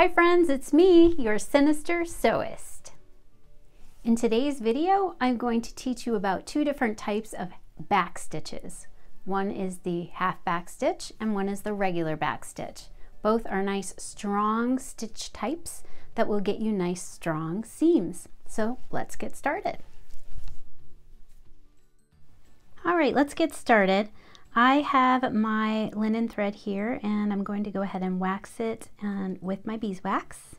Hi friends, it's me, your sinister sewist. In today's video, I'm going to teach you about two different types of back stitches. One is the half back stitch and one is the regular back stitch. Both are nice strong stitch types that will get you nice strong seams. So let's get started. All right, let's get started. I have my linen thread here and I'm going to go ahead and wax it with my beeswax.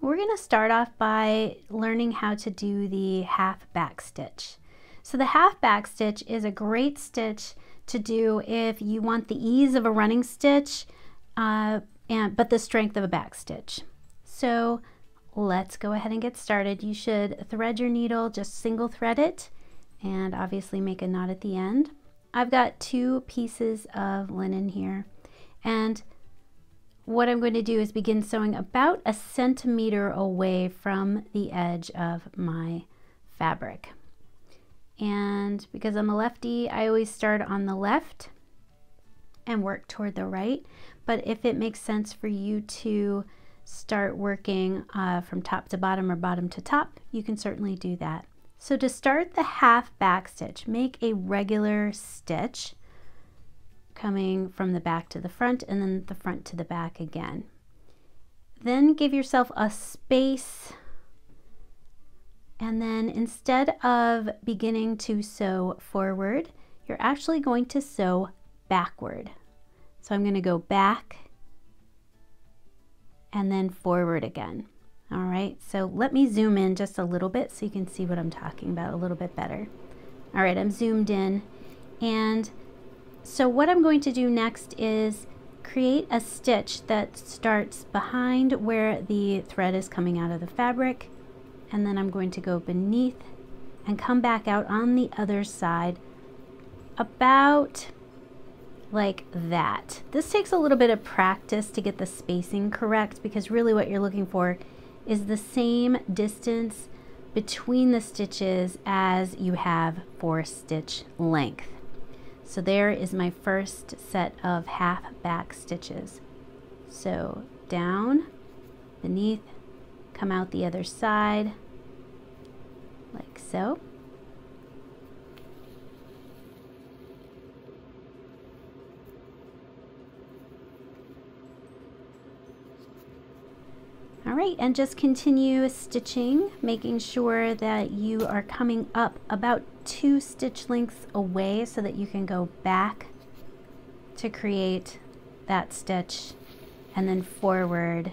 We're going to start off by learning how to do the half back stitch. So the half back stitch is a great stitch to do if you want the ease of a running stitch but the strength of a back stitch. So let's go ahead and get started. You should thread your needle, just single thread it, and obviously make a knot at the end. I've got 2 pieces of linen here, and what I'm going to do is begin sewing about 1 centimeter away from the edge of my fabric. And because I'm a lefty, I always start on the left and work toward the right. But if it makes sense for you to start working from top to bottom or bottom to top, you can certainly do that. So to start the half back stitch, make a regular stitch coming from the back to the front and then the front to the back again. Then give yourself a space, and then instead of beginning to sew forward, you're actually going to sew backward. So I'm going to go back and then forward again. All right, so let me zoom in just a little bit so you can see what I'm talking about a little bit better. All right, I'm zoomed in, and so what I'm going to do next is create a stitch that starts behind where the thread is coming out of the fabric, and then I'm going to go beneath and come back out on the other side about like that. This takes a little bit of practice to get the spacing correct, because really what you're looking for is the same distance between the stitches as you have for stitch length. So there is my first set of half back stitches. So down, beneath, come out the other side, like so. All right, and just continue stitching, making sure that you are coming up about 2 stitch lengths away so that you can go back to create that stitch and then forward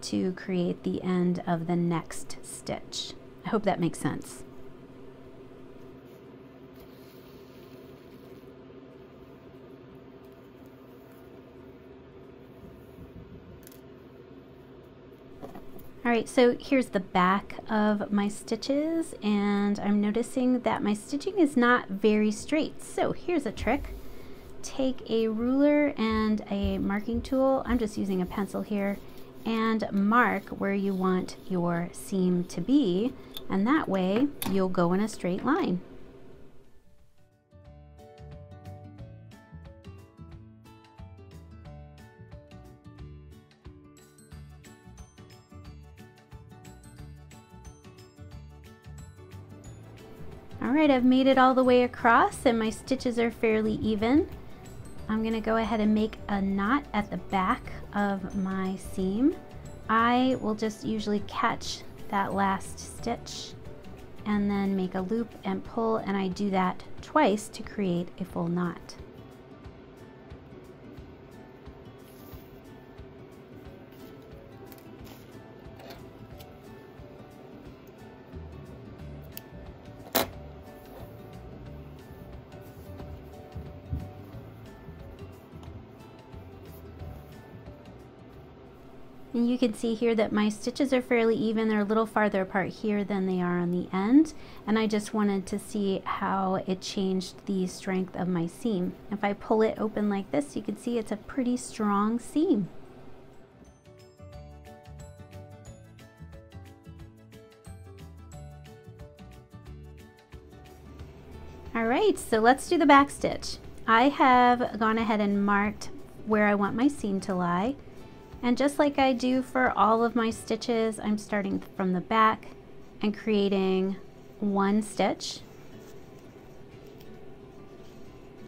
to create the end of the next stitch. I hope that makes sense. All right, so here's the back of my stitches, and I'm noticing that my stitching is not very straight. So here's a trick. Take a ruler and a marking tool. I'm just using a pencil here, and mark where you want your seam to be, and that way you'll go in a straight line. All right, I've made it all the way across and my stitches are fairly even. I'm going to go ahead and make a knot at the back of my seam. I will just usually catch that last stitch and then make a loop and pull, and I do that twice to create a full knot. And you can see here that my stitches are fairly even. They're a little farther apart here than they are on the end. And I just wanted to see how it changed the strength of my seam. If I pull it open like this, you can see it's a pretty strong seam. All right, so let's do the back stitch. I have gone ahead and marked where I want my seam to lie. And just like I do for all of my stitches, I'm starting from the back and creating one stitch,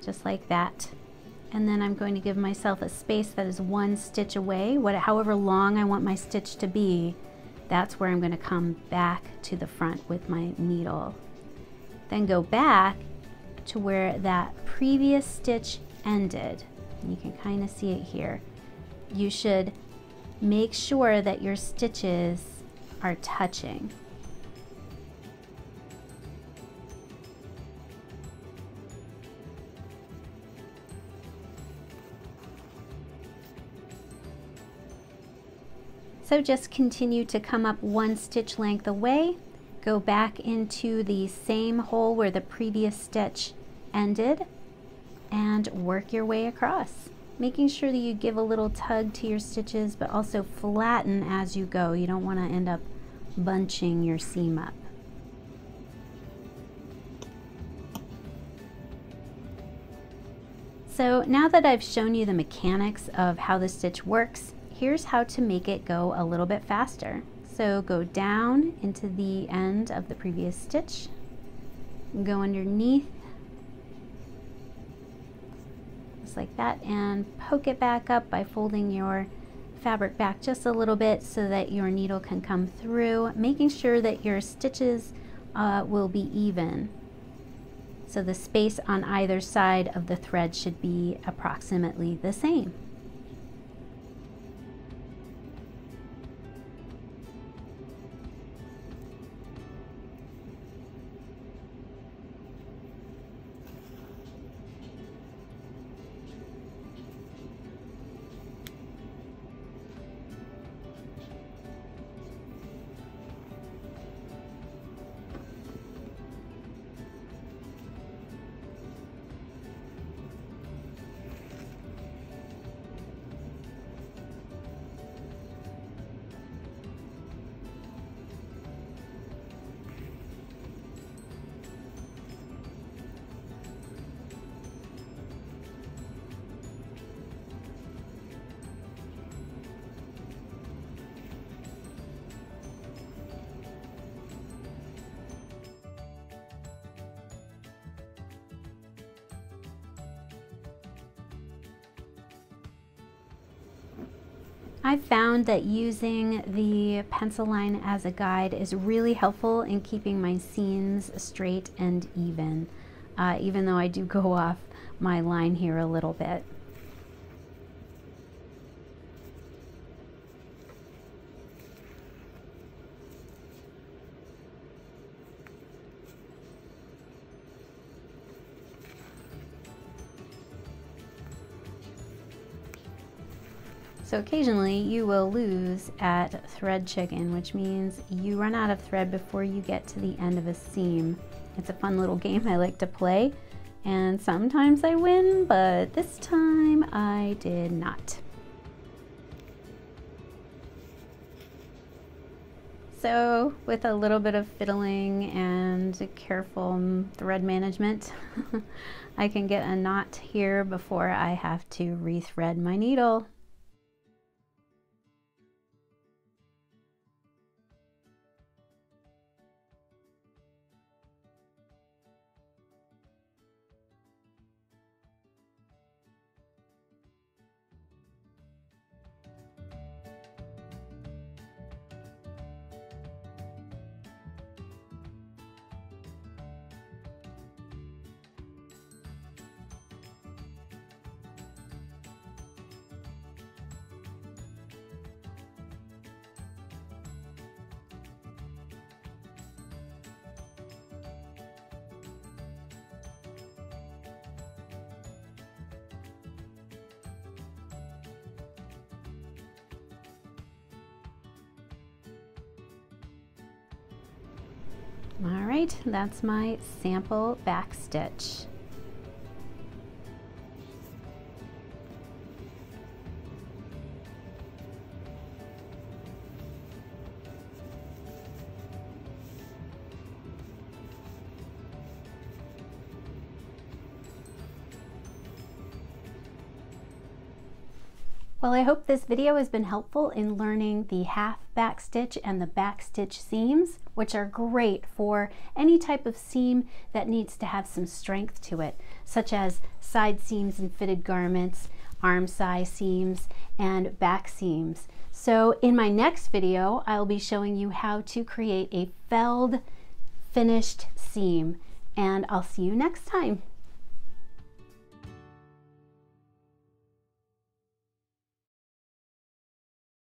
just like that. And then I'm going to give myself a space that is one stitch away. However long I want my stitch to be, that's where I'm going to come back to the front with my needle. Then go back to where that previous stitch ended. And you can kind of see it here. You should make sure that your stitches are touching. So just continue to come up one stitch length away, go back into the same hole where the previous stitch ended, and work your way across. Making sure that you give a little tug to your stitches, but also flatten as you go. You don't want to end up bunching your seam up. So now that I've shown you the mechanics of how the stitch works, here's how to make it go a little bit faster. So go down into the end of the previous stitch, go underneath, like that, and poke it back up by folding your fabric back just a little bit so that your needle can come through, making sure that your stitches will be even. So the space on either side of the thread should be approximately the same. I've found that using the pencil line as a guide is really helpful in keeping my seams straight and even, even though I do go off my line here a little bit. So occasionally you will lose at thread chicken, which means you run out of thread before you get to the end of a seam. It's a fun little game I like to play, and sometimes I win, but this time I did not. So with a little bit of fiddling and careful thread management, I can get a knot here before I have to rethread my needle. All right, that's my sample back stitch. Well, I hope this video has been helpful in learning the half back stitch and the back stitch seams, which are great for any type of seam that needs to have some strength to it, such as side seams in fitted garments, arm size seams, and back seams. So in my next video, I'll be showing you how to create a felled finished seam, and I'll see you next time.